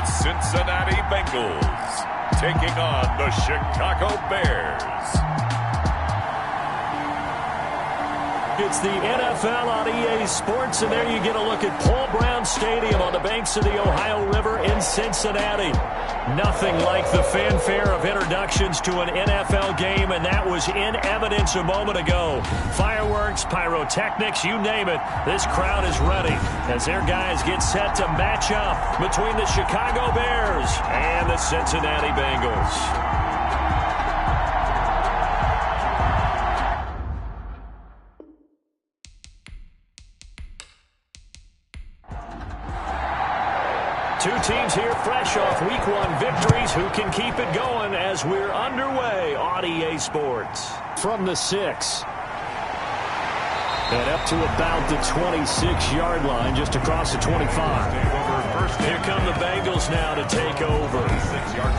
the Cincinnati Bengals taking on the Chicago Bears. It's the NFL on EA Sports, and there you get a look at Paul Brown Stadium on the banks of the Ohio River in Cincinnati. Nothing like the fanfare of introductions to an NFL game, and that was in evidence a moment ago. Fireworks, pyrotechnics, you name it, this crowd is ready as their guys get set to match up between the Chicago Bears and the Cincinnati Bengals. Two teams here fresh off Week 1 victories. Who can keep it going as we're underway on EA Sports? From the 6. And up to about the 26-yard line, just across the 25. Here come the Bengals now to take over.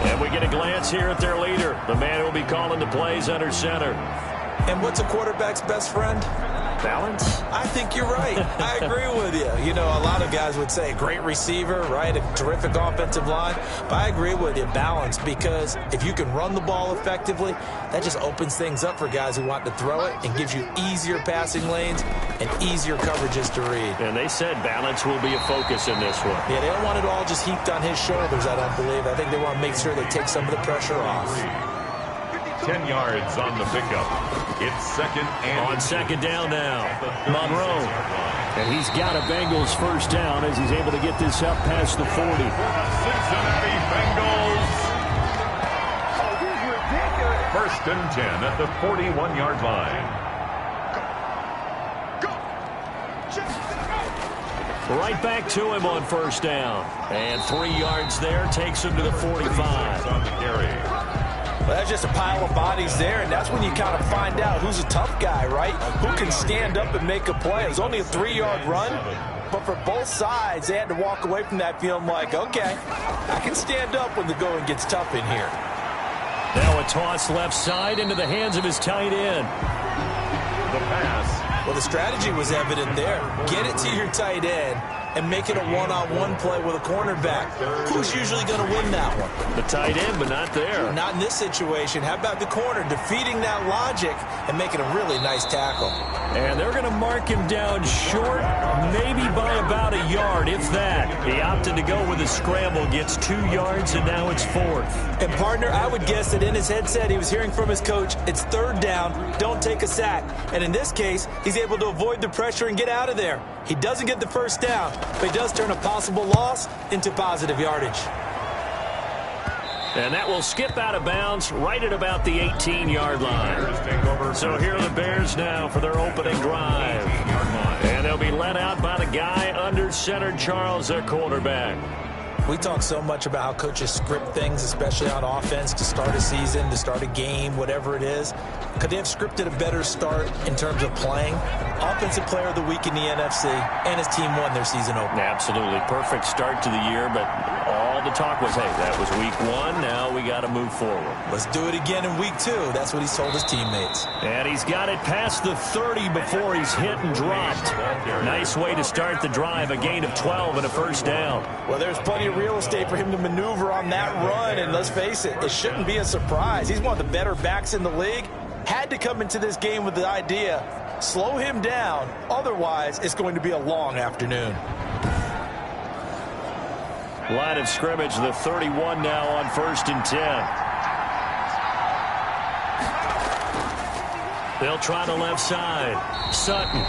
And we get a glance here at their leader, the man who will be calling the plays under center. And what's a quarterback's best friend? Balance? I think you're right. I agree with you. You know, a lot of guys would say great receiver, right? A terrific offensive line. But I agree with you, balance, because if you can run the ball effectively, that just opens things up for guys who want to throw it and gives you easier passing lanes and easier coverages to read. And they said balance will be a focus in this one. Yeah, they don't want it all just heaped on his shoulders, I don't believe. I think they want to make sure they take some of the pressure off. 10 yards on the pickup. It's second and on second down now, Monroe. And he's got a Bengals first down as he's able to get this up past the 40. Cincinnati Bengals. First and 10 at the 41-yard line. Right back to him on first down. And 3 yards there takes him to the 45. On the carry. Well, that's just a pile of bodies there, and that's when you kind of find out who's a tough guy, right? Who can stand up and make a play. It was only a 3-yard run, but for both sides, they had to walk away from that feeling like, okay, I can stand up when the going gets tough in here. Now a toss left side into the hands of his tight end. The pass. Well, the strategy was evident there. Get it to your tight end and make it a one-on-one play with a cornerback. Who's usually going to win that one? The tight end, but not there. Not in this situation. How about the corner defeating that logic and making a really nice tackle? And they're going to mark him down short, maybe by about a yard, if that. He opted to go with a scramble, gets 2 yards, and now it's 4th. And, partner, I would guess that in his headset he was hearing from his coach, it's 3rd down, don't take a sack. And in this case, he's able to avoid the pressure and get out of there. He doesn't get the first down, but he does turn a possible loss into positive yardage. And that will skip out of bounds right at about the 18-yard line. So here are the Bears now for their opening drive. And they'll be led out by the guy under center, Charles, their quarterback. We talk so much about how coaches script things, especially on offense, to start a season, to start a game, whatever it is. Could they have scripted a better start in terms of playing? Offensive Player of the Week in the NFC, and his team won their season opener. Absolutely. Perfect start to the year, but all the talk was, hey, that was week 1. Now we got to move forward. Let's do it again in week 2. That's what he's told his teammates. And he's got it past the 30 before he's hit and dropped. Nice way to start the drive, a gain of 12 and a first down. Well, there's plenty of real estate for him to maneuver on that run, and let's face it, it shouldn't be a surprise. He's one of the better backs in the league. Had to come into this game with the idea, slow him down, otherwise it's going to be a long afternoon. Line of scrimmage, the 31 now on 1st and 10. They'll try the left side. Sutton,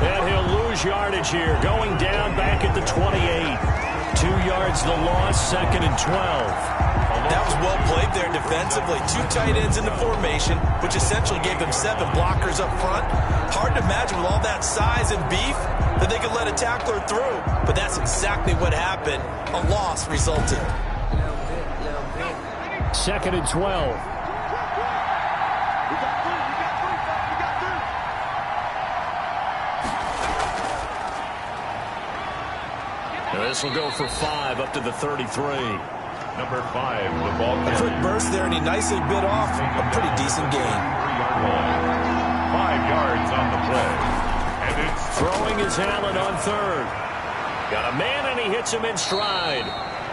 and he'll lose yardage here, going down back at the 28. 2 yards the loss, 2nd and 12. That was well played there defensively. 2 tight ends in the formation, which essentially gave them 7 blockers up front. Hard to imagine with all that size and beef that they could let a tackler through. But that's exactly what happened. A loss resulted. 2nd and 12. This will go for 5 up to the 33. Number 5, the ball. A quick burst there, and he nicely bit off a pretty decent gain. 3-yard line. 5 yards on the play. And it's throwing his Allen on 3rd. Got a man, and he hits him in stride.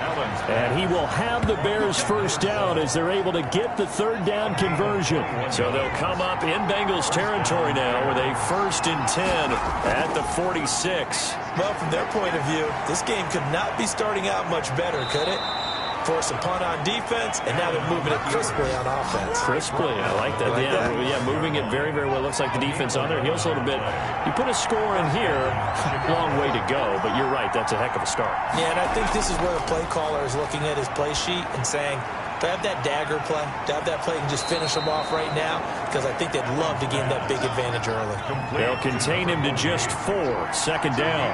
And he will have the Bears first down as they're able to get the third down conversion. So they'll come up in Bengals territory now with a 1st and 10 at the 46. Well, from their point of view, this game could not be starting out much better, could it? Force a punt on defense, and now they're moving it crisply on offense. Crisply, I like that. Yeah, moving it very, very well. Looks like the defense on there heals a little bit. You put a score in here, long way to go, but you're right, that's a heck of a start. Yeah, and I think this is where the play caller is looking at his play sheet and saying, do I have that dagger play? Do I have that play and just finish them off right now? Because I think they'd love to gain that big advantage early. They'll contain him to just 4. 2nd down.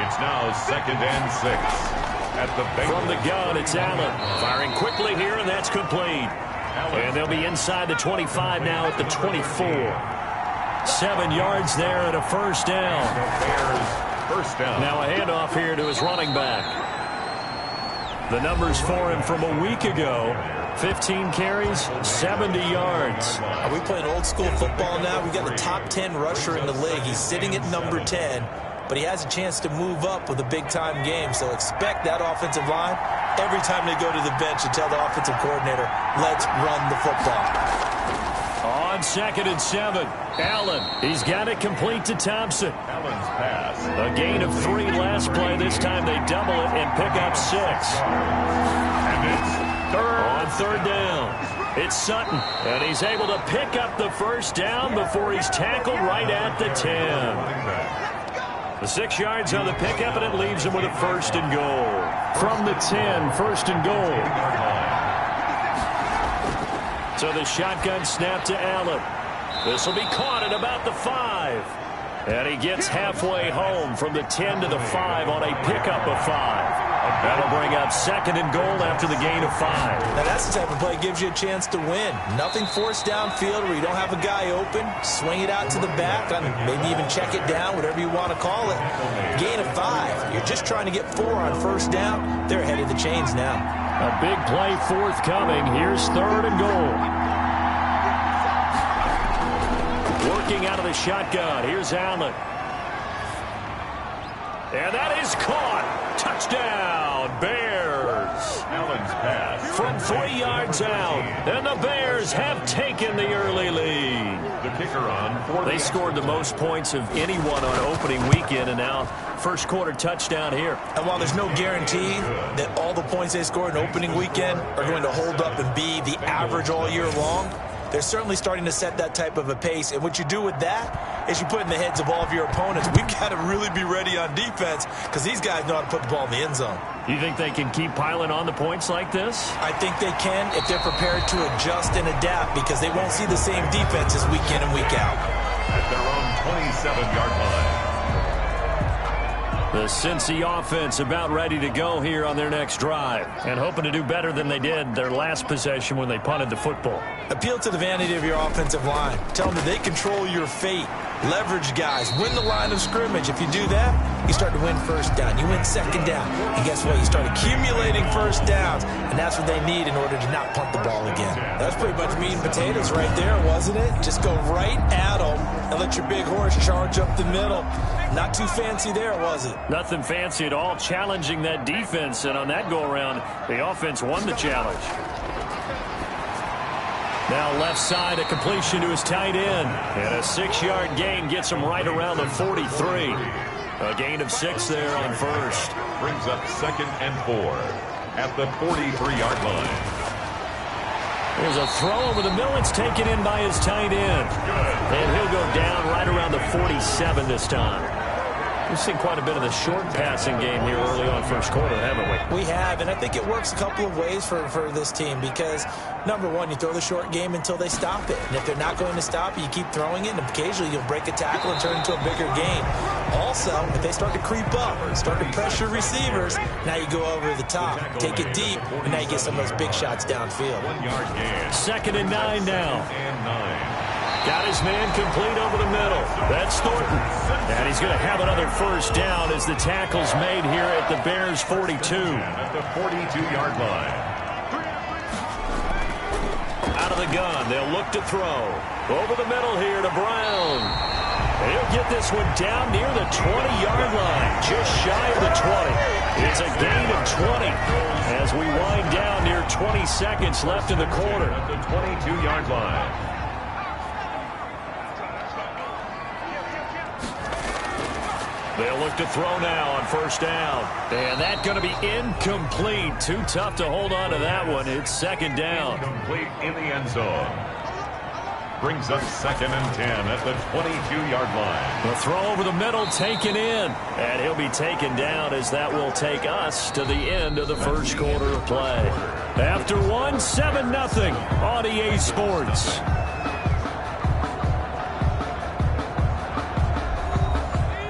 It's now 2nd and 6. At the From the gun, it's Allen. Firing quickly here, and that's complete. And they'll be inside the 25 now at the 24. 7 yards there and a 1st down. First down. Now a handoff here to his running back. The numbers for him from a week ago. 15 carries, 70 yards. Are we playing old school football now? We got a top 10 rusher in the league. He's sitting at number 10. But he has a chance to move up with a big-time game. So expect that offensive line every time they go to the bench and tell the offensive coordinator, let's run the football. On 2nd and 7, Allen. He's got it complete to Thompson. Allen's pass. A gain of 3 last play. This time they double it and pick up 6. And it's On 3rd down, it's Sutton. And he's able to pick up the 1st down before he's tackled right at the 10. The 6 yards on the pickup, and it leaves him with a 1st and goal. From the 10, 1st and goal. So the shotgun snap to Allen. This will be caught at about the 5. And he gets halfway home from the 10 to the 5 on a pickup of 5. That'll bring up 2nd and goal after the gain of 5. Now that's the type of play that gives you a chance to win. Nothing forced downfield where you don't have a guy open. Swing it out to the back, maybe even check it down, whatever you want to call it. Gain of 5. You're just trying to get 4 on 1st down. They're ahead of the chains now. A big play forthcoming. Here's 3rd and goal. Working out of the shotgun. Here's Allen. And that is caught. Touchdown, Bears. Allen's pass. From 3 yards out. And the Bears have taken the early lead. The kicker on. They scored the most points of anyone on opening weekend, and now 1st quarter touchdown here. And while there's no guarantee that all the points they scored in opening weekend are going to hold up and be the average all year long, they're certainly starting to set that type of a pace. And what you do with that is you put in the heads of all of your opponents, we've got to really be ready on defense because these guys know how to put the ball in the end zone. You think they can keep piling on the points like this? I think they can if they're prepared to adjust and adapt because they won't see the same defenses week in and week out. At their own 27-yard line. The Cincy offense about ready to go here on their next drive and hoping to do better than they did their last possession when they punted the football. Appeal to the vanity of your offensive line. Tell them that they control your fate. Leverage guys. Win the line of scrimmage. If you do that, you start to win 1st down. You win 2nd down. And guess what? You start accumulating 1st downs. And that's what they need in order to not punt the ball again. That's pretty much meat and potatoes right there, wasn't it? Just go right at them and let your big horse charge up the middle. Not too fancy there, was it? Nothing fancy at all. Challenging that defense. And on that go-around, the offense won the challenge. Now left side, a completion to his tight end. And a 6-yard gain gets him right around the 43. A gain of 6 there on 1st. Brings up 2nd and 4 at the 43-yard line. There's a throw over the middle. It's taken in by his tight end. And he'll go down right around the 47 this time. We've seen quite a bit of the short passing game here early on 1st quarter, haven't we? We have, and I think it works a couple of ways for this team because, number one, you throw the short game until they stop it. And if they're not going to stop it, you keep throwing it, and occasionally you'll break a tackle and turn it into a bigger gain. Also, if they start to creep up, start to pressure receivers, now you go over the top, take it deep, and now you get some of those big shots downfield. 1-yard gain. 2nd and 9 now. And 9. Got his man complete over the middle. That's Thornton. And he's going to have another 1st down as the tackle's made here at the Bears 42. At the 42-yard line. Out of the gun. They'll look to throw. Over the middle here to Brown. He'll get this one down near the 20-yard line. Just shy of the 20. It's a gain of 20. as we wind down near 20 seconds left in the quarter. At the 22-yard line. They'll look to throw now on first down. And that's going to be incomplete. Too tough to hold on to that one. It's second down. Complete in the end zone. Brings up 2nd and 10 at the 22-yard line. The throw over the middle taken in. And he'll be taken down as that will take us to the end of the first quarter of play. After one, 7-0 on EA Sports.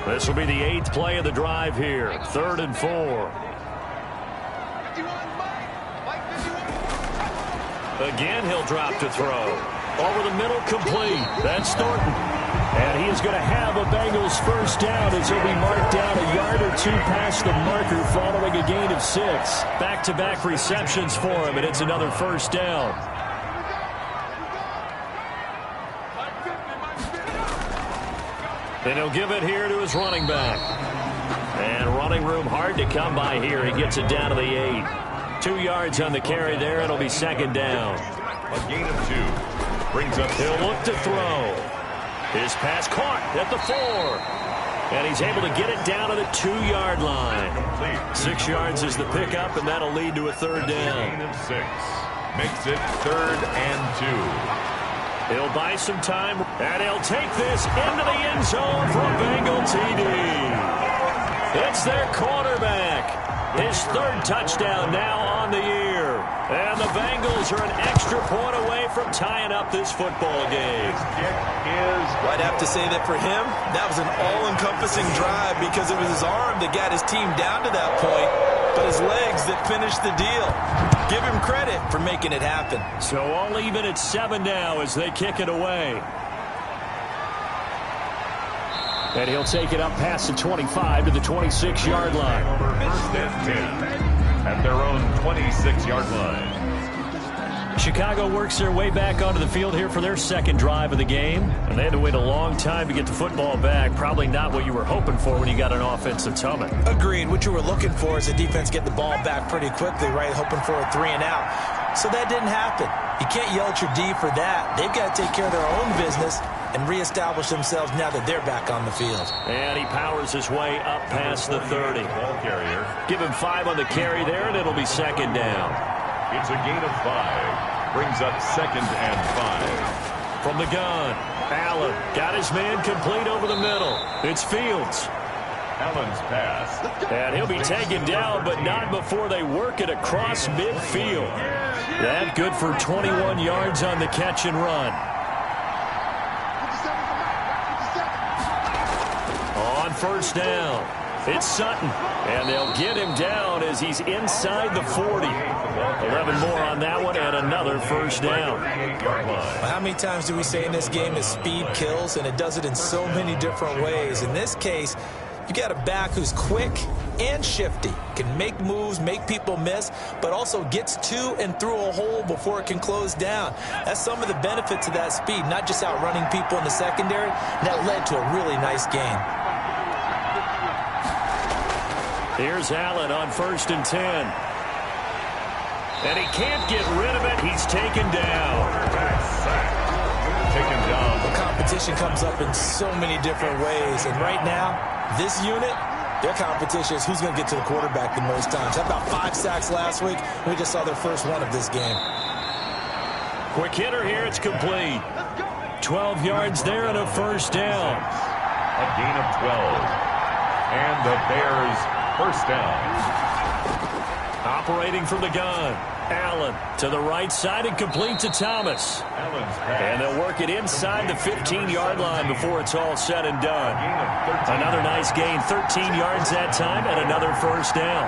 This will be the 8th play of the drive here. 3rd and 4. Again, he'll drop to throw. Over the middle, complete. That's Thornton. And he is going to have a Bengals first down as he'll be marked down a yard or two past the marker following a gain of 6. Back-to-back receptions for him, and it's another first down. And he'll give it here to his running back. And running room hard to come by here. He gets it down to the 8. 2 yards on the carry there. It'll be second down. A gain of 2. Brings up. He'll look to throw. His pass caught at the 4. And he's able to get it down to the 2-yard line. 6 yards is the pickup, and that'll lead to a third down. Gain of 6. Makes it 3rd and 2. He'll buy some time, and he'll take this into the end zone for a Bengal TD. It's their quarterback. His 3rd touchdown now on the year. And the Bengals are an extra point away from tying up this football game. I'd have to say that for him, that was an all-encompassing drive because it was his arm that got his team down to that point, but his legs that finished the deal. Give him credit for making it happen. So all even at 7 now as they kick it away. And he'll take it up past the 25 to the 26-yard line. First and 10 at their own 26-yard line. Chicago works their way back onto the field here for their 2nd drive of the game. And they had to wait a long time to get the football back. Probably not what you were hoping for when you got an offensive tumming. Agreed. What you were looking for is the defense get the ball back pretty quickly, right? Hoping for a 3 and out. So that didn't happen. You can't yell at your D for that. They've got to take care of their own business and reestablish themselves now that they're back on the field. And he powers his way up past the 30. Ball carrier. Give him 5 on the carry there, and it'll be second down. It's a gain of 5. Brings up 2nd and 5. From the gun, Allen got his man complete over the middle. It's Fields. Allen's pass. And he'll be taken down, but not before they work it across midfield. That good for 21 yards on the catch and run. On first down, it's Sutton. And they'll get him down as he's inside the 40. 11 more on that one and another first down. Well, how many times do we say in this game is speed kills, and it does it in so many different ways. In this case, you got a back who's quick and shifty, can make moves, make people miss, but also gets to and through a hole before it can close down. That's some of the benefits of that speed, not just outrunning people in the secondary. And that led to a really nice game. Here's Allen on 1st and 10. And he can't get rid of it. He's taken down. Taken down. The competition comes up in so many different ways. And right now, this unit, their competition is who's going to get to the quarterback the most times. How about 5 sacks last week? We just saw their first one of this game. Quick hitter here. It's complete. 12 yards there and a first down. A gain of 12. And the Bears first down. Operating from the gun. Allen to the right side and complete to Thomas. Allen's pass. And they'll work it inside the 15-yard line before it's all said and done. Another nice gain, 13 yards that time, and another first down.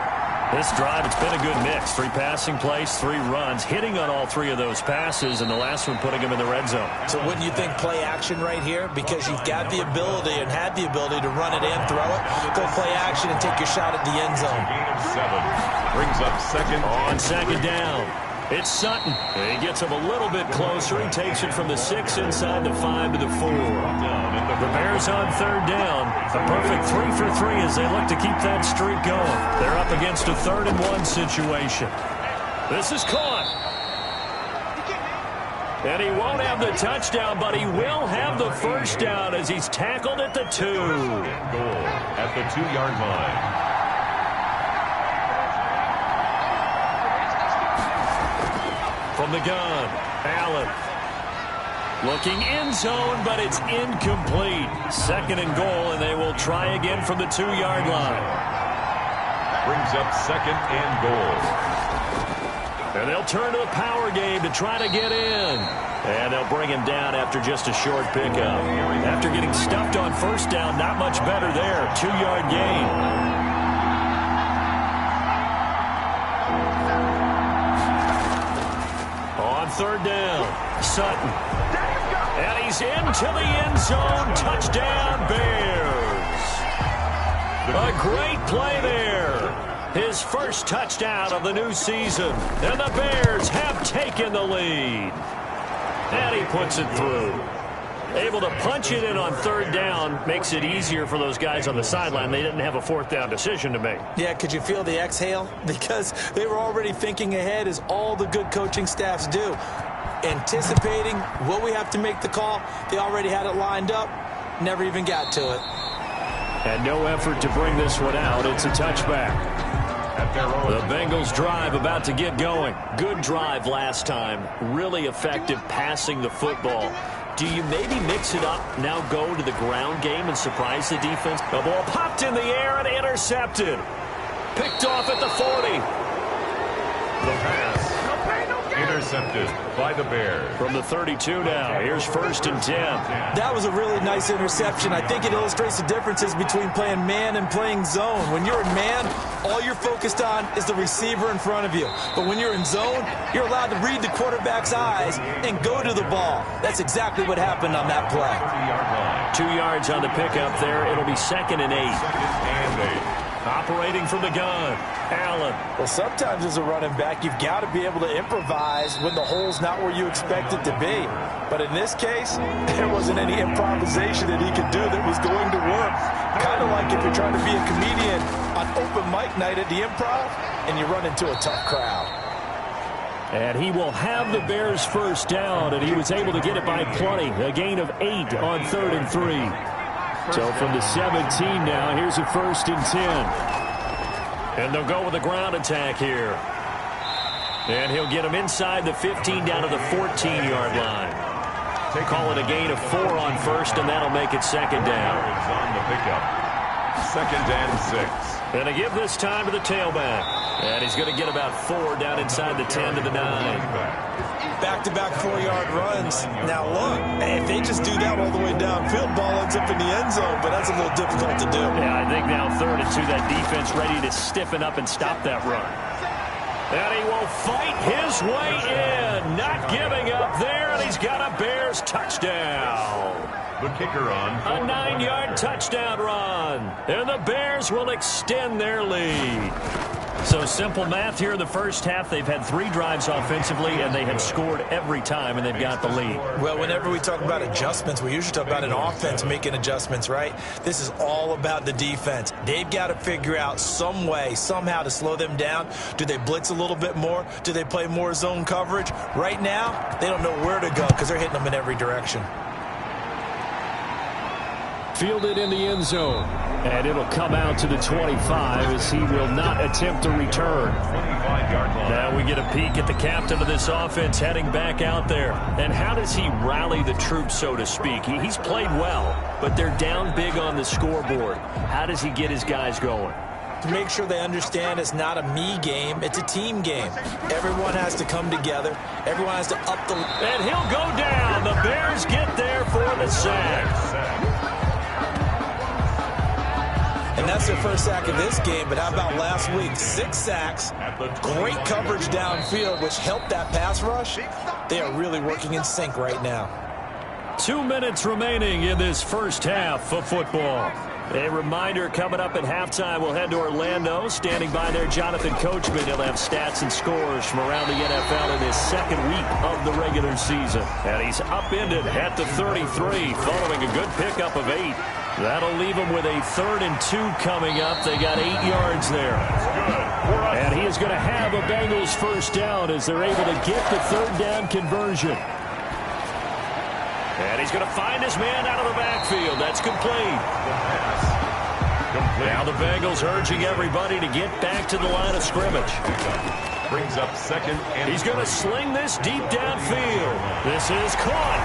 This drive, it's been a good mix. 3 passing plays, 3 runs, hitting on all 3 of those passes, and the last one putting them in the red zone. So wouldn't you think play action right here? Because you've got the ability and had the ability to run it and throw it. Go play action and take your shot at the end zone. Gain of 7. Brings up 2nd. On second down. It's Sutton. He gets him a little bit closer. He takes it from the 6 inside the 5 to the 4. The Bears on third down. A perfect 3 for 3 as they look to keep that streak going. They're up against a 3rd and 1 situation. This is caught. And he won't have the touchdown, but he will have the first down as he's tackled at the 2. Goal at the 2-yard line. From the gun, Allen. Looking end zone, but it's incomplete. 2nd and goal, and they will try again from the 2-yard line. Brings up 2nd and goal. And they'll turn to the power game to try to get in. And they'll bring him down after just a short pickup. After getting stuffed on first down, not much better there. 2-yard gain. Third down, Sutton. And he's into the end zone. Touchdown, Bears. A great play there. His first touchdown of the new season. And the Bears have taken the lead. And he puts it through. Able to punch it in on third down makes it easier for those guys on the sideline. They didn't have a 4th down decision to make. Yeah, could you feel the exhale? Because they were already thinking ahead, as all the good coaching staffs do. Anticipating, will we have to make the call? They already had it lined up. Never even got to it. And no effort to bring this one out. It's a touchback. The Bengals drive about to get going. Good drive last time. Really effective passing the football. Do you maybe mix it up, now go to the ground game and surprise the defense? The ball popped in the air and intercepted. Picked off at the 40. The pass. Intercepted by the Bears. From the 32 now, here's 1st and 10. That was a really nice interception. I think it illustrates the differences between playing man and playing zone. When you're in man, all you're focused on is the receiver in front of you. But when you're in zone, you're allowed to read the quarterback's eyes and go to the ball. That's exactly what happened on that play. 2 yards on the pickup there. It'll be 2nd and 8. 2nd and 8. Operating from the gun, Allen. Well, sometimes as a running back, you've got to be able to improvise when the hole's not where you expect it to be. But in this case, there wasn't any improvisation that he could do that was going to work. Kind of like if you're trying to be a comedian on open mic night at the Improv and you run into a tough crowd. And he will have the Bears' first down, and he was able to get it by plenty. A gain of 8 on 3rd and 3. So from the 17 now, here's a 1st and 10. And they'll go with a ground attack here. And he'll get him inside the 15 down to the 14-yard line. They call it a gain of 4 on 1st, and that'll make it 2nd down. On the pickup. 2nd and 6. And to give this time to the tailback. And he's going to get about 4 down inside the 10 to the 9. Back-to-back 4-yard runs. Now, look, if they just do that all the way downfield, ball ends up in the end zone, but that's a little difficult to do. Yeah, I think now 3rd and 2, that defense ready to stiffen up and stop that run. And he will fight his way in, not giving up there, and he's got a Bears touchdown. The kicker on. A 9-yard touchdown run, and the Bears will extend their lead. So simple math here in the first half. They've had 3 drives offensively, and they have scored every time, and they've got the lead. Well, whenever we talk about adjustments, we usually talk about an offense making adjustments, right? This is all about the defense. They've got to figure out some way, somehow to slow them down. Do they blitz a little bit more? Do they play more zone coverage? Right now, they don't know where to go because they're hitting them in every direction. Fielded in the end zone. And it'll come out to the 25 as he will not attempt to return. 25-yard line. Now we get a peek at the captain of this offense heading back out there. And how does he rally the troops, so to speak? He's played well, but they're down big on the scoreboard. How does he get his guys going? To make sure they understand it's not a me game, it's a team game. Everyone has to come together. Everyone has to up the... And he'll go down. The Bears get there for the sack. And that's their first sack of this game, but how about last week? 6 sacks, great coverage downfield, which helped that pass rush. They are really working in sync right now. 2 minutes remaining in this first half of football. A reminder, coming up at halftime, we'll head to Orlando. Standing by there, Jonathan Coachman. He'll have stats and scores from around the NFL in his second week of the regular season. And he's upended at the 33 following a good pickup of 8. That'll leave him with a 3rd and 2 coming up. They got 8 yards there. And he is going to have a Bengals first down as they're able to get the 3rd down conversion. And he's going to find his man out of the backfield. That's complete. Now the Bengals urging everybody to get back to the line of scrimmage. Brings up 2nd and he's going to sling this deep downfield. This is caught.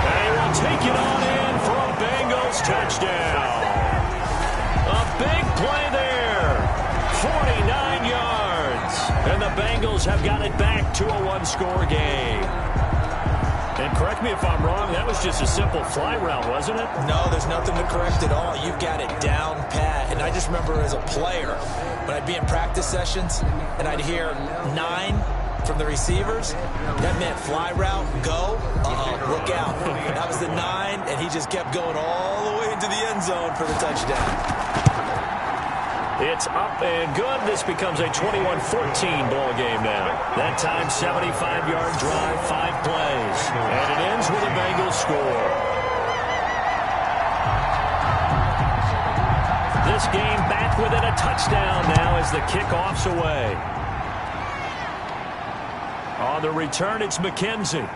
And he will take it on in for a Bengals touchdown. A big play there. 49 yards. And the Bengals have got it back to a 1-score game. And correct me if I'm wrong, that was just a simple fly route, wasn't it? No, there's nothing to correct at all. You've got it down pat. And I just remember as a player, when I'd be in practice sessions and I'd hear 9 from the receivers, that meant fly route, go, look out. That was the 9, and he just kept going all the way into the end zone for the touchdown. It's up and good. This becomes a 21-14 ball game now. That time, 75-yard drive, 5 plays. And it ends with a Bengals score. This game back within a touchdown now as the kickoff's away. On the return, it's McKenzie.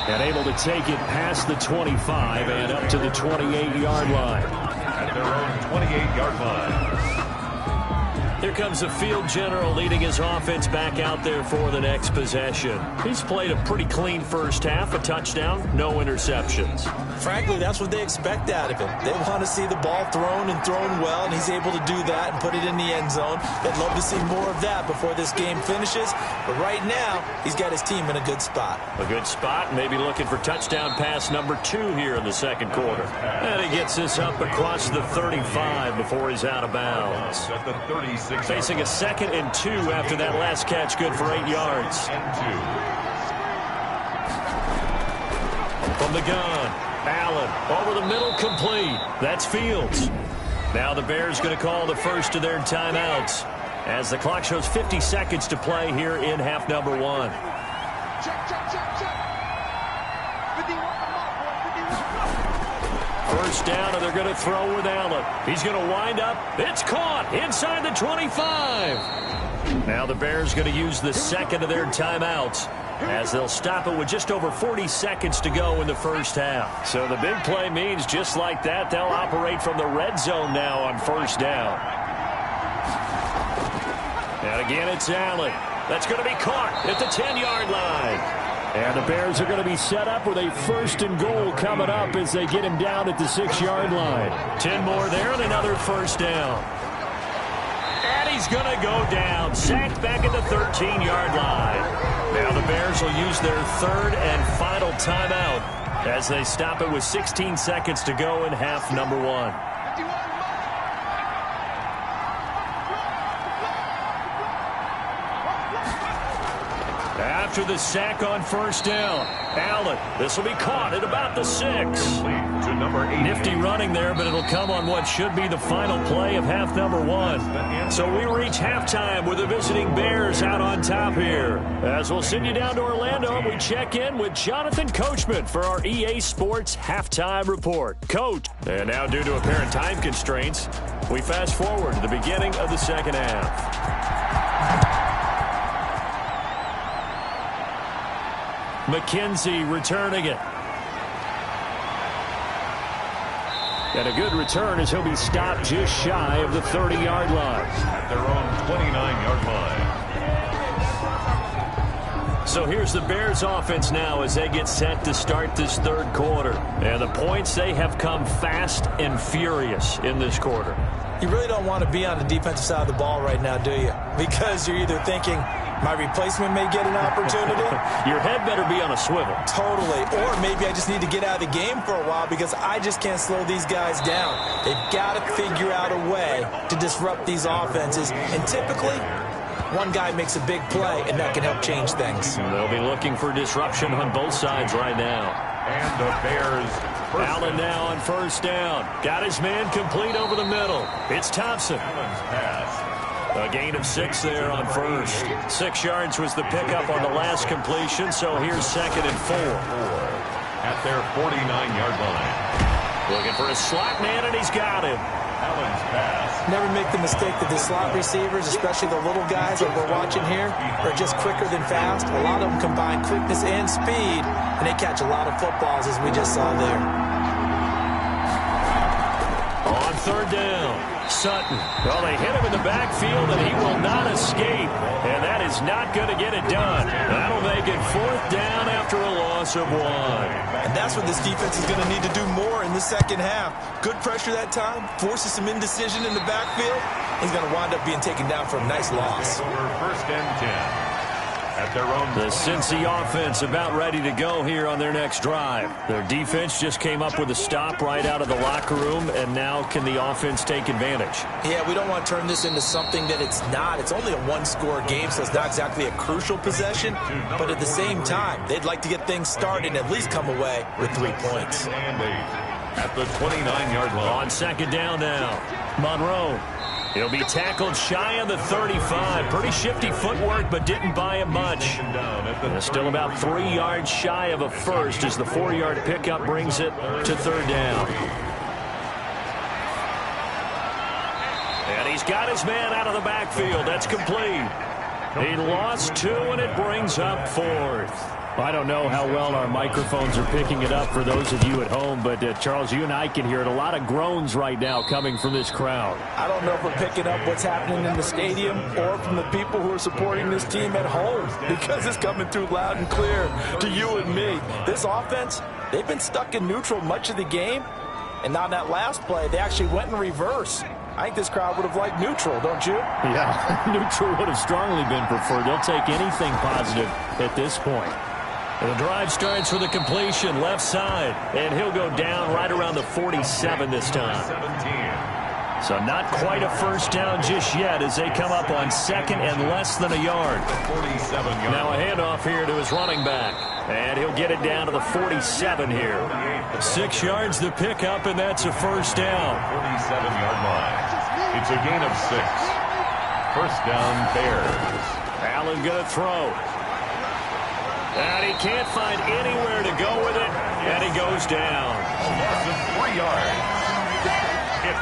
And able to take it past the 25 and up to the 28-yard line. At their own 28-yard line. Here comes the field general leading his offense back out there for the next possession. He's played a pretty clean first half, a touchdown, no interceptions. Frankly, that's what they expect out of him. They want to see the ball thrown and thrown well, and he's able to do that and put it in the end zone. They'd love to see more of that before this game finishes. But right now, he's got his team in a good spot. A good spot, maybe looking for touchdown pass number 2 here in the second quarter. And he gets this up across the 35 before he's out of bounds. At the 36. Facing a 2nd and 2 after that last catch, good for 8 yards. From the gun, Allen over the middle, complete. That's Fields. Now the Bears going to call the first of their timeouts as the clock shows 50 seconds to play here in half number 1. First down, and they're going to throw with Allen. He's going to wind up. It's caught inside the 25. Now the Bears going to use the second of their timeouts as they'll stop it with just over 40 seconds to go in the first half. So the big play means just like that, they'll operate from the red zone now on first down. And again, it's Allen. That's going to be caught at the 10-yard line. And the Bears are going to be set up with a 1st and goal coming up as they get him down at the 6-yard line. 10 more there and another first down. And he's going to go down. Sacked back at the 13-yard line. Now the Bears will use their 3rd and final timeout as they stop it with 16 seconds to go in half number 1. After the sack on first down, Allen, this will be caught at about the 6. To number 8. Nifty running there, but it'll come on what should be the final play of half number 1. So we reach halftime with the visiting Bears out on top here. As we'll send you down to Orlando, and we check in with Jonathan Coachman for our EA Sports Halftime Report. Coach. And now due to apparent time constraints, we fast forward to the beginning of the second half. McKenzie returning it. And a good return as he'll be stopped just shy of the 30-yard line. At their own 29-yard line. So here's the Bears offense now as they get set to start this third quarter. And the points, they have come fast and furious in this quarter. You really don't want to be on the defensive side of the ball right now, do you? Because you're either thinking, my replacement may get an opportunity. Your head better be on a swivel. Totally. Or maybe I just need to get out of the game for a while because I just can't slow these guys down. They've got to figure out a way to disrupt these offenses. And typically, one guy makes a big play, and that can help change things. They'll be looking for disruption on both sides right now. And the Bears Allen now on first down. Got his man complete over the middle. It's Thompson. Allen's pass. A gain of 6 there on first. 6 yards was the pickup on the last completion, so here's 2nd and 4. At their 49-yard line. Looking for a slot man, and he's got him. Allen's pass. Never make the mistake that the slot receivers, especially the little guys that we're watching here, are just quicker than fast. A lot of them combine quickness and speed, and they catch a lot of footballs, as we just saw there. On 3rd down, Sutton. Well, they hit him in the backfield, and he will not escape. And that is not going to get it done. That'll make it 4th down after a loss of 1. And that's what this defense is going to need to do more in the second half. Good pressure that time, forces some indecision in the backfield. He's going to wind up being taken down for a nice loss. Over 1st and 10. At their own. The Cincy offense about ready to go here on their next drive. Their defense just came up with a stop right out of the locker room, and now can the offense take advantage? Yeah, we don't want to turn this into something that it's not. It's only a one-score game, so it's not exactly a crucial possession. But at the same time, they'd like to get things started and at least come away with 3 points. And 8. At the 29-yard line. On 2nd down now, Monroe. He'll be tackled shy of the 35. Pretty shifty footwork, but didn't buy him much. Still about 3 yards shy of a first as the 4-yard pickup brings it to 3rd down. And he's got his man out of the backfield. That's complete. He lost 2, and it brings up 4th. I don't know how well our microphones are picking it up for those of you at home, but Charles, you and I can hear it. A lot of groans right now coming from this crowd. I don't know if we're picking up what's happening in the stadium or from the people who are supporting this team at home, because it's coming through loud and clear to you and me. This offense, they've been stuck in neutral much of the game, and on that last play, they actually went in reverse. I think this crowd would have liked neutral, don't you? Yeah, neutral would have strongly been preferred. They'll take anything positive at this point. The drive starts with a completion left side, and he'll go down right around the 47 this time. 17. So not quite a first down just yet as they come up on 2nd and less than a yard. 47-yard. Now a handoff here to his running back, and he'll get it down to the 47 here. 6 yards the pickup, and that's a first down. 47-yard line. It's a gain of 6. First down, Bears. Allen going to throw. And he can't find anywhere to go with it, and he goes down. A loss of 3 yards.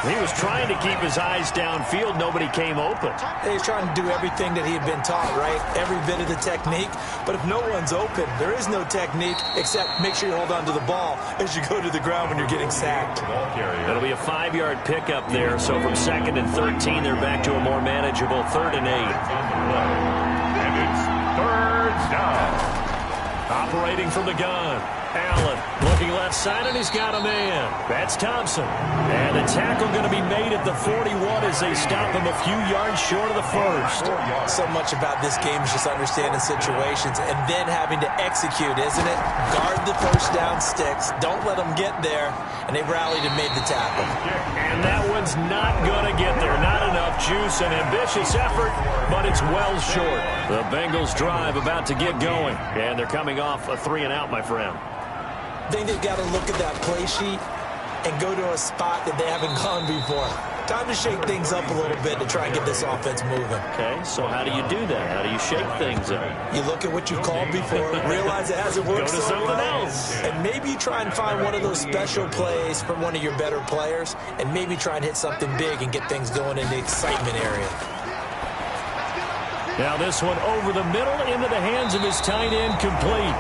He was trying to keep his eyes downfield. Nobody came open. He's trying to do everything that he had been taught, right? Every bit of the technique. But if no one's open, there is no technique except make sure you hold on to the ball as you go to the ground when you're getting sacked. Ball carrier. It'll be a 5-yard pickup there. So from 2nd and 13, they're back to a more manageable 3rd and 8. And it's 3rd down. Operating from the gun. Allen looking left side, and he's got a man. That's Thompson. And the tackle going to be made at the 41 as they stop him a few yards short of the first. So much about this game is just understanding situations and then having to execute, isn't it? Guard the first down sticks. Don't let them get there. And they rallied and made the tackle. And that one's not going to get there. Not enough juice. An ambitious effort, but it's well short. The Bengals drive about to get going. And they're coming off a 3-and-out, my friend. I think they've got to look at that play sheet and go to a spot that they haven't gone before. Time to shake things up a little bit to try and get this offense moving. Okay, so how do you do that? How do you shake things up? You look at what you've called before, realize it hasn't worked Go to so something well, else. and maybe try and find one of those special plays from one of your better players, and maybe try and hit something big and get things going in the excitement area. Now this one over the middle into the hands of his tight end, complete.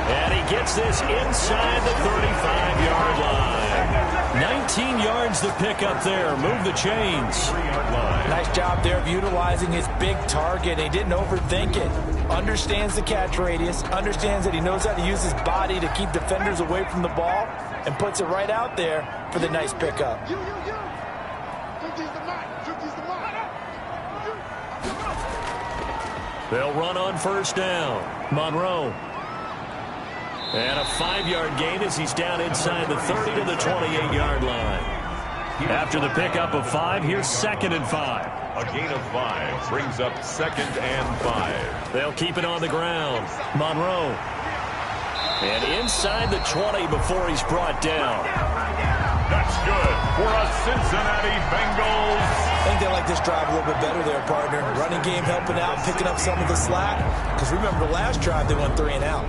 And he gets this inside the 35-yard line. 19 yards the pickup there. Move the chains. Nice job there of utilizing his big target. He didn't overthink it. Understands the catch radius. Understands that he knows how to use his body to keep defenders away from the ball. And puts it right out there for the nice pickup. They'll run on first down. Monroe. And a 5-yard gain as he's down inside the 30 to the 28-yard line. After the pickup of 5, here's 2nd and 5. A gain of 5 brings up 2nd and 5. They'll keep it on the ground. Monroe. And inside the 20 before he's brought down. That's good for a Cincinnati Bengals. I think they like this drive a little bit better there, partner. Running game helping out, picking up some of the slack. Because remember the last drive, they went 3 and out.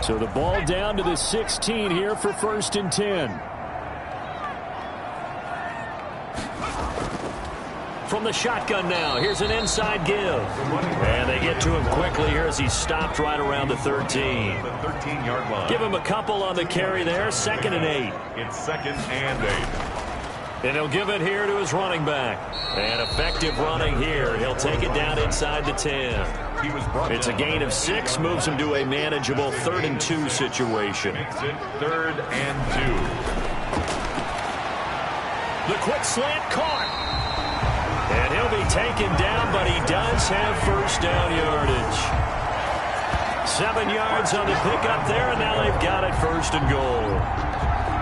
So the ball down to the 16 here for 1st and 10. From the shotgun now, here's an inside give. And they get to him quickly here as he's stopped right around the 13. The 13-yard line. Give him a couple on the carry there, 2nd and 8. It's 2nd and 8. And he'll give it here to his running back. And effective running here. He'll take it down inside the 10. It's a gain of 6, moves him to a manageable 3rd and 2 situation. Makes it 3rd and 2. The quick slant caught. And he'll be taken down, but he does have 1st down yardage. 7 yards on the pickup there, and now they've got it 1st and goal.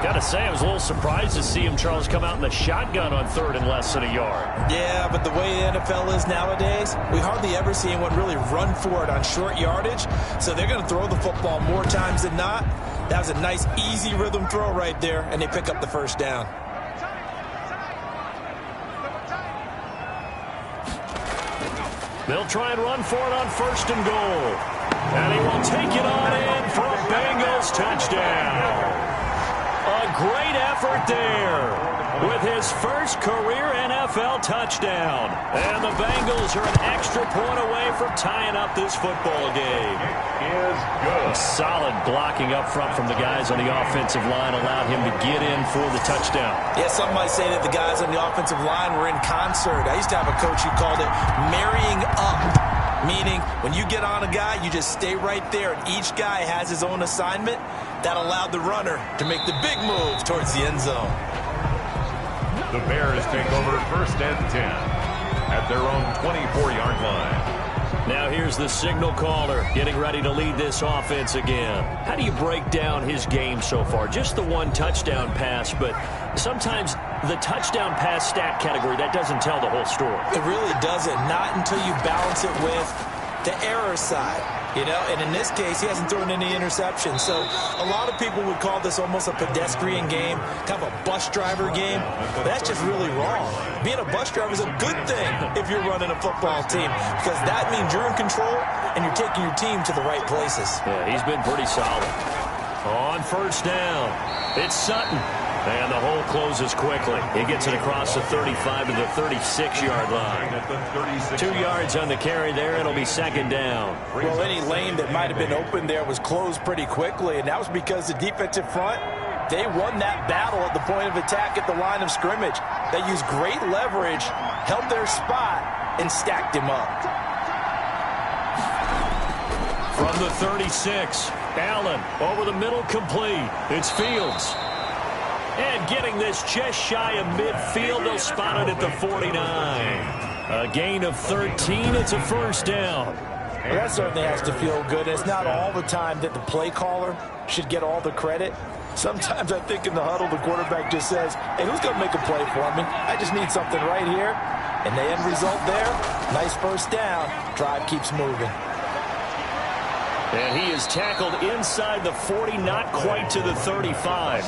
Got to say, I was a little surprised to see him, Charles, come out in the shotgun on 3rd and less than a yard. Yeah, but the way the NFL is nowadays, we hardly ever see anyone really run for it on short yardage. So they're going to throw the football more times than not. That was a nice, easy rhythm throw right there, and they pick up the 1st down. They'll try and run for it on 1st and goal. And he will take it on in for a Bengals touchdown. A great effort there with his first career NFL touchdown. And the Bengals are an extra point away from tying up this football game. It is good. Solid blocking up front from the guys on the offensive line allowed him to get in for the touchdown. Yeah, some might say that the guys on the offensive line were in concert. I used to have a coach who called it marrying up. Meaning, when you get on a guy, you just stay right there, and each guy has his own assignment. That allowed the runner to make the big move towards the end zone. The Bears take over 1st and 10 at their own 24-yard line. Now here's the signal caller getting ready to lead this offense again. How do you break down his game so far? Just the 1 touchdown pass, but sometimes the touchdown pass stat category, that doesn't tell the whole story. It really doesn't. Not until you balance it with the error side. You know, and in this case, he hasn't thrown any interceptions. So a lot of people would call this almost a pedestrian game, kind of a bus driver game. But that's just really wrong. Being a bus driver is a good thing if you're running a football team, because that means you're in control and you're taking your team to the right places. Yeah, he's been pretty solid. On 1st down, it's Sutton. And the hole closes quickly. He gets it across the 35 to the 36-yard line. 2 yards on the carry there. It'll be 2nd down. Well, any lane that might have been open there was closed pretty quickly, and that was because the defensive front, they won that battle at the point of attack at the line of scrimmage. They used great leverage, held their spot, and stacked him up. From the 36, Allen over the middle, complete. It's Fields. And getting this just shy of midfield, they'll spot it at the 49. A gain of 13. It's a 1st down. Well, that certainly has to feel good. It's not all the time that the play caller should get all the credit. Sometimes I think in the huddle, the quarterback just says, hey, who's going to make a play for me? I just need something right here. And the end result there, nice 1st down. Drive keeps moving. And he is tackled inside the 40, not quite to the 35.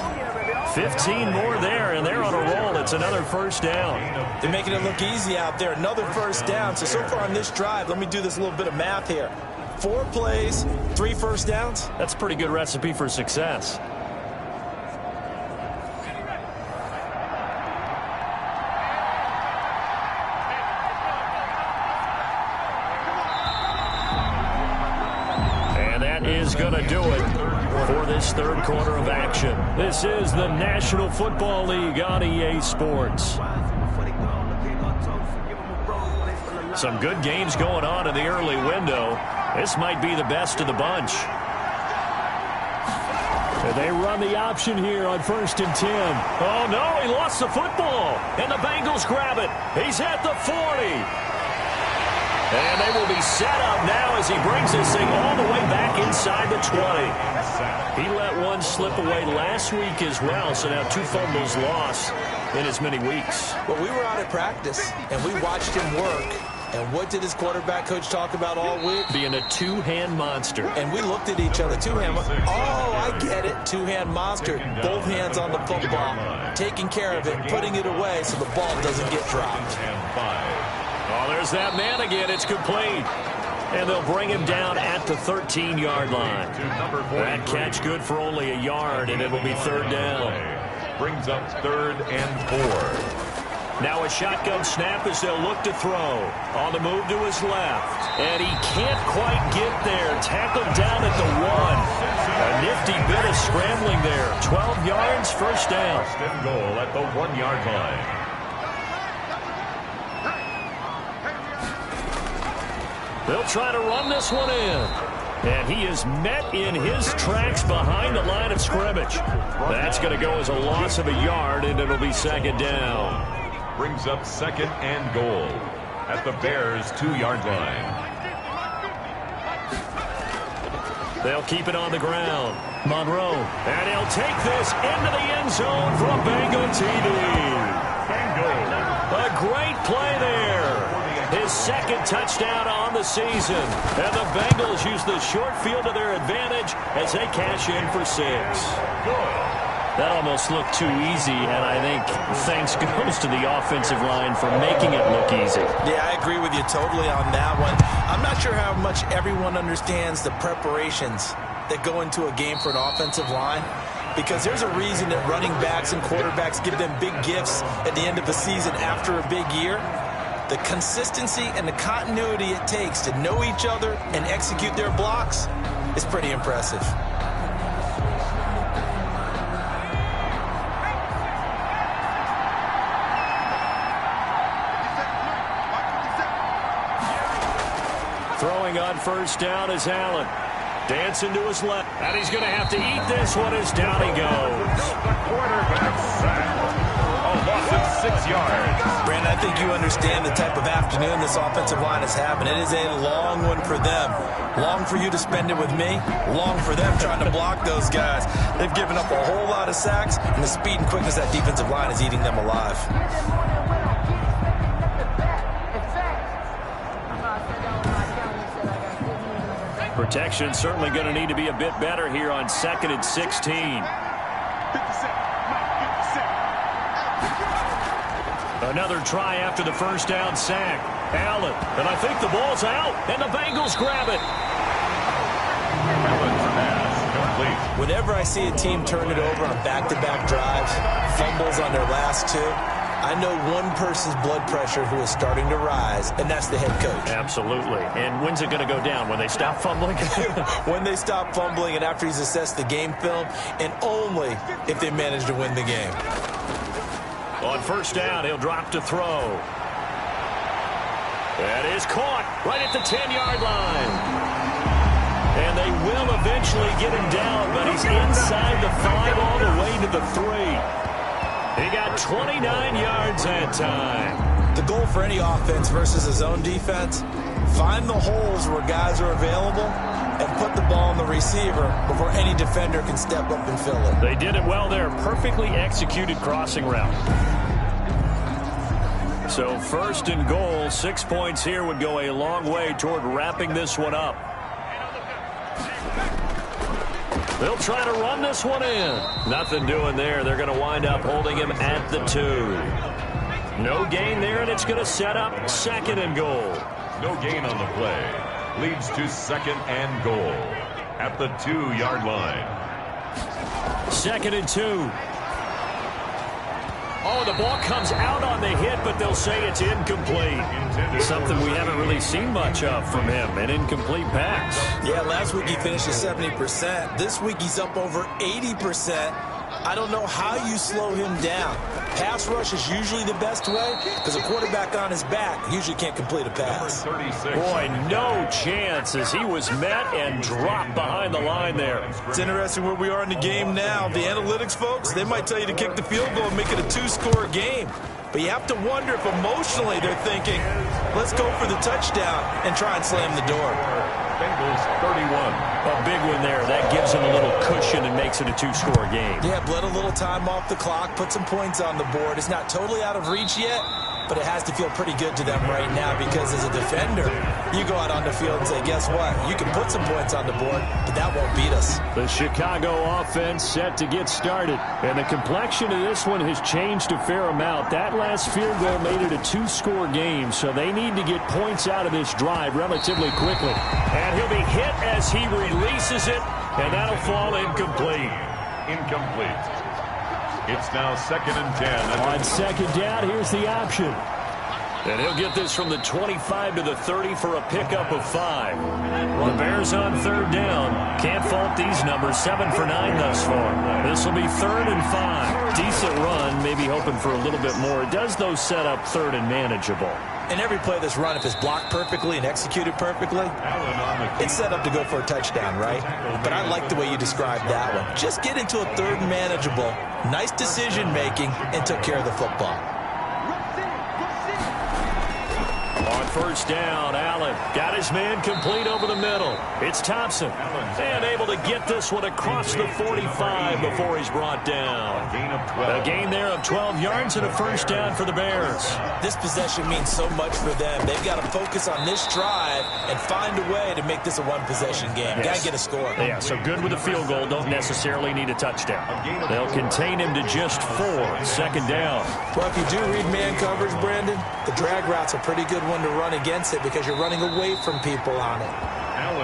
15 more there, and they're on a roll. It's another 1st down. They're making it look easy out there. Another 1st down. So far on this drive, let me do this little bit of math here. 4 plays, 3 1st downs. That's a pretty good recipe for success. And that is going to do it for this 3rd quarter of action. This is the National Football League on EA Sports. Some good games going on in the early window. This might be the best of the bunch. And they run the option here on 1st and 10. Oh, no, he lost the football. And the Bengals grab it. He's at the 40. And they will be set up now as he brings this thing all the way back inside the 20. He let one slip away last week as well, so now 2 fumbles lost in as many weeks. Well, we were out at practice, and we watched him work. And what did his quarterback coach talk about all week? Being a two-hand monster. And we looked at each other. Two-hand. Oh, I get it. Two-hand monster. Both hands on the football. Taking care of it, putting it away so the ball doesn't get dropped. Oh, there's that man again. It's complete. And they'll bring him down at the 13-yard line. That catch good for only a yard, and it'll be 3rd down. Brings up 3rd and 4. Now a shotgun snap as they'll look to throw. On the move to his left. And he can't quite get there. Tackled down at the 1. A nifty bit of scrambling there. 12 yards, 1st down. 1st and goal at the 1-yard line. They'll try to run this one in. And he is met in his tracks behind the line of scrimmage. That's going to go as a loss of a yard, and it'll be 2nd down. Brings up 2nd and goal at the Bears' 2-yard line. They'll keep it on the ground. Monroe. And he'll take this into the end zone for a Bengal TD. A great play there. His 2nd touchdown on the season. And the Bengals use the short field to their advantage as they cash in for 6. That almost looked too easy, and I think thanks goes to the offensive line for making it look easy. Yeah, I agree with you totally on that one. I'm not sure how much everyone understands the preparations that go into a game for an offensive line, because there's a reason that running backs and quarterbacks give them big gifts at the end of the season after a big year. The consistency and the continuity it takes to know each other and execute their blocks is pretty impressive. Throwing on 1st down is Allen. Dancing to his left. And he's going to have to eat this one as down he goes. The quarterback sack. A loss of 6 yards. Brandon, I think you understand the type of afternoon this offensive line is having. It is a long one for them. Long for you to spend it with me. Long for them trying to block those guys. They've given up a whole lot of sacks, and the speed and quickness of that defensive line is eating them alive. Protection certainly going to need to be a bit better here on 2nd and 16. Another try after the 1st down sack. Allen, and I think the ball's out, and the Bengals grab it. Whenever I see a team turn it over on back-to-back drives, fumbles on their last 2, I know one person's blood pressure who is starting to rise, and that's the head coach. Absolutely. And when's it going to go down? When they stop fumbling? When they stop fumbling and after he's assessed the game film, and only if they manage to win the game. On 1st down, he'll drop to throw. That is caught right at the 10-yard line. And they will eventually get him down, but he's inside the 5 all the way to the 3. He got 29 yards that time. The goal for any offense versus his own defense, find the holes where guys are available and put the ball on the receiver before any defender can step up and fill it. They did it well there. Perfectly executed crossing route. So 1st and goal, 6 points here would go a long way toward wrapping this one up. They'll try to run this one in. Nothing doing there. They're going to wind up holding him at the 2. No gain there, and it's going to set up 2nd and goal. No gain on the play. Leads to 2nd and goal at the 2-yard line. 2nd and 2. Oh, the ball comes out on the hit, but they'll say it's incomplete. Something we haven't really seen much of from him, an incomplete pass. Yeah, last week he finished at 70%. This week he's up over 80%. I don't know how you slow him down. Pass rush is usually the best way because a quarterback on his back usually can't complete a pass. Boy, no chance as he was met and dropped behind the line there. It's interesting where we are in the game now. The analytics folks, they might tell you to kick the field goal and make it a 2-score game. But you have to wonder if emotionally they're thinking, let's go for the touchdown and try and slam the door. Bengals 31. A big one there. That gives them a little cushion and makes it a two-score game. Yeah, bled a little time off the clock, put some points on the board. It's not totally out of reach yet, but it has to feel pretty good to them right now because as a defender, you go out on the field and say, guess what? You can put some points on the board, but that won't beat us. The Chicago offense set to get started. And the complexion of this one has changed a fair amount. That last field goal made it a two-score game, so they need to get points out of this drive relatively quickly. And he'll be hit as he releases it, and that'll fall incomplete. Incomplete. It's now 2nd and 10. On second down, here's the option. And he'll get this from the 25 to the 30 for a pickup of 5. The Bears on third down. Can't fault these numbers. 7 for 9 thus far. This will be 3rd and 5. Decent run, maybe hoping for a little bit more. It does, though, set up 3rd and manageable. And every play this run, if it's blocked perfectly and executed perfectly, it's set up to go for a touchdown, right? But I like the way you described that one. Just get into a 3rd and manageable, nice decision-making, and took care of the football. On first down, Allen got his man complete over the middle. It's Thompson. And able to get this one across the 45 before he's brought down. A gain there of 12 yards and a first down for the Bears. This possession means so much for them. They've got to focus on this drive and find a way to make this a one-possession game. Yes. Got to get a score. Yeah, so good with a field goal. Don't necessarily need a touchdown. They'll contain him to just 4. Second down. Well, if you do read man coverage, Brandon, the drag route's a pretty good one to run against it because you're running away from people on it.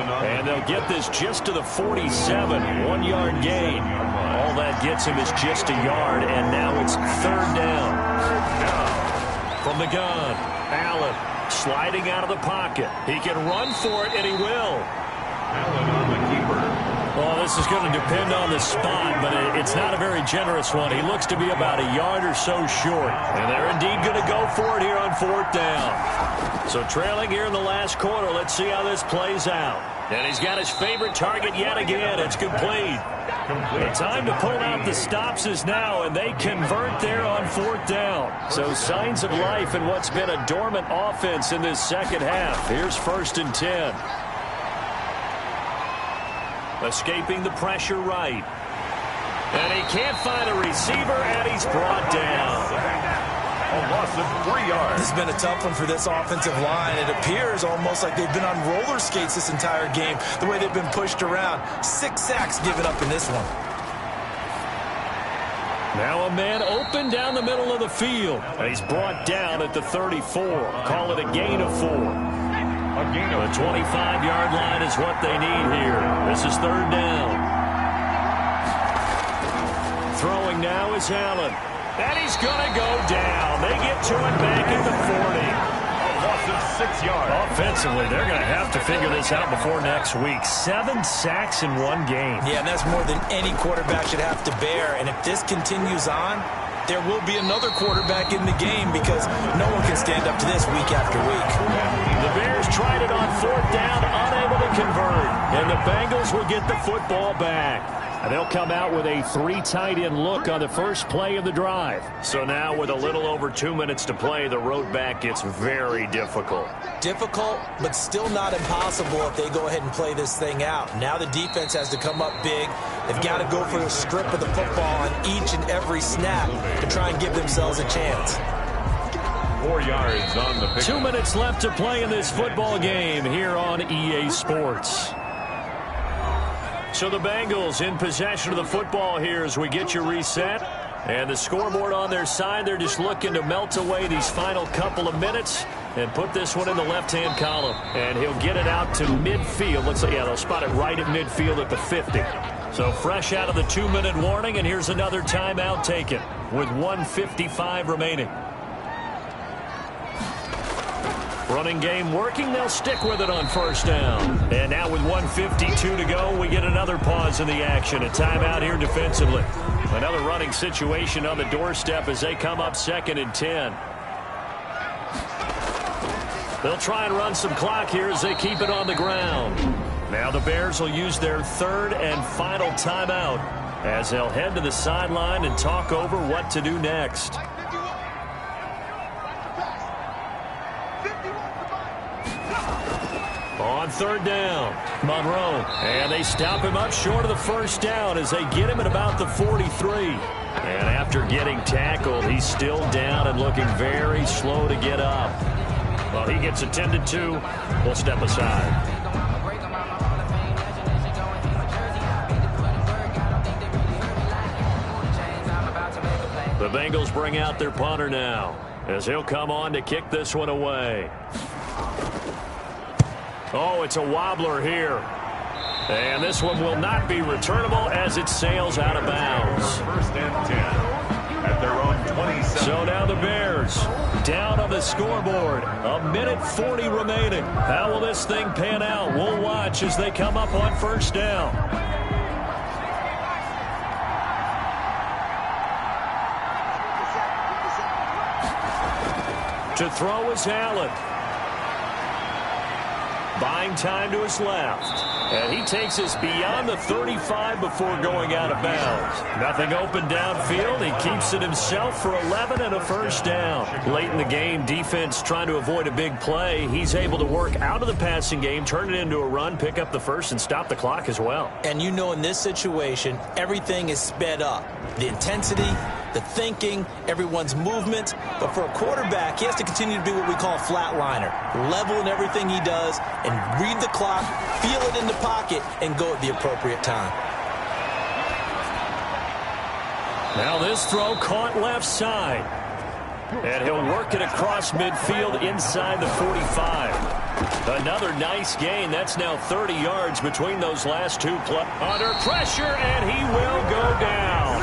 And they'll get this just to the 47. 1-yard gain. All that gets him is just a yard, and now it's 3rd down. From the gun, Allen sliding out of the pocket. He can run for it, and he will. Allen on the keeper. Well, this is going to depend on the spot, but it's not a very generous one. He looks to be about a yard or so short. And they're indeed going to go for it here on 4th down. So trailing here in the last quarter, let's see how this plays out. And he's got his favorite target yet again. It's complete. The time to pull out the stops is now, and they convert there on 4th down. So signs of life in what's been a dormant offense in this second half. Here's 1st and 10. Escaping the pressure right. And he can't find a receiver, and he's brought down. A loss of 3 yards. This has been a tough one for this offensive line. It appears almost like they've been on roller skates this entire game, the way they've been pushed around. 6 sacks given up in this one. Now a man open down the middle of the field. And he's brought down at the 34. Call it a gain of 4. The 25-yard line is what they need here. This is 3rd down. Throwing now is Allen. And he's going to go down. They get to it back at the 40. A loss of 6 yards. Offensively, they're going to have to figure this out before next week. 7 sacks in one game. Yeah, and that's more than any quarterback should have to bear. And if this continues on, there will be another quarterback in the game because no one can stand up to this week after week. The Bears tried it on 4th down, unable to convert. And the Bengals will get the football back. And they'll come out with a 3 tight end look on the first play of the drive. So now with a little over 2 minutes to play, the road back gets very difficult. Difficult, but still not impossible if they go ahead and play this thing out. Now the defense has to come up big. They've got to go for the strip of the football on each and every snap to try and give themselves a chance. 4 yards on the pick. 2 minutes left to play in this football game here on EA Sports. So the Bengals in possession of the football here as we get you reset. And the scoreboard on their side, they're just looking to melt away these final couple of minutes and put this one in the left-hand column. And he'll get it out to midfield. Looks like, yeah, they'll spot it right at midfield at the 50. So fresh out of the 2-minute warning, and here's another timeout taken with 1:55 remaining. Running game working. They'll stick with it on first down. And now with 1:52 to go, we get another pause in the action. A timeout here defensively. Another running situation on the doorstep as they come up 2nd and 10. They'll try and run some clock here as they keep it on the ground. Now the Bears will use their 3rd and final timeout as they'll head to the sideline and talk over what to do next. On third down, Monroe. And they stop him up short of the first down as they get him at about the 43. And after getting tackled, he's still down and looking very slow to get up. Well, he gets attended to. We'll step aside. The Bengals bring out their punter now as he'll come on to kick this one away. Oh, it's a wobbler here. And this one will not be returnable as it sails out of bounds. First and 10 at their own 27. So now the Bears down on the scoreboard. A minute 40 remaining. How will this thing pan out? We'll watch as they come up on first down. To throw is Allen. Buying time to his left. And he takes us beyond the 35 before going out of bounds. Nothing open downfield. He keeps it himself for 11 and a first down. Late in the game, defense trying to avoid a big play. He's able to work out of the passing game, turn it into a run, pick up the first, and stop the clock as well. And you know in this situation, everything is sped up. The intensity, the thinking, everyone's movement. But for a quarterback, he has to continue to be what we call a flatliner. Level in everything he does and read the clock, feel it in the pocket, and go at the appropriate time. Now this throw caught left side. And he'll work it across midfield inside the 45. Another nice gain. That's now 30 yards between those last two plays. Under pressure, and he will go down.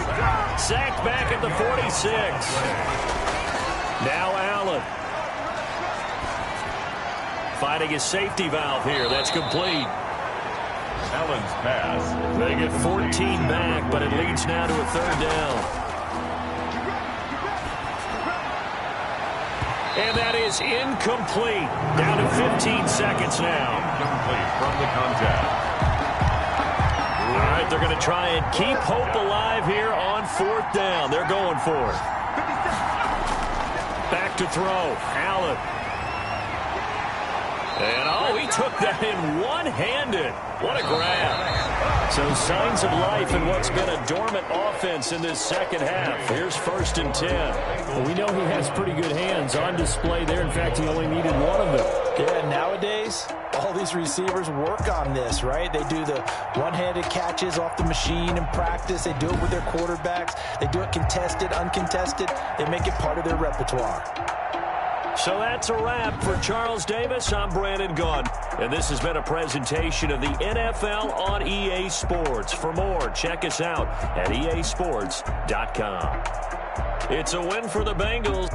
Sacked back at the 46. Now Allen. Finding his safety valve here. That's complete. Allen's pass. They get 14 back, but it leads now to a third down. And that is incomplete. Down to 15 seconds now. Incomplete from the contact. All right, they're going to try and keep hope alive here on fourth down. They're going for it. Back to throw. Allen. And, oh, he took that in one-handed. What a grab. So signs of life in what's been a dormant offense in this second half. Here's first and 10. Well, we know he has pretty good hands on display there. In fact, he only needed one of them. Yeah, nowadays, all these receivers work on this, right? They do the one-handed catches off the machine in practice. They do it with their quarterbacks. They do it contested, uncontested. They make it part of their repertoire. So that's a wrap for Charles Davis. I'm Brandon Gunn. And this has been a presentation of the NFL on EA Sports. For more, check us out at easports.com. It's a win for the Bengals.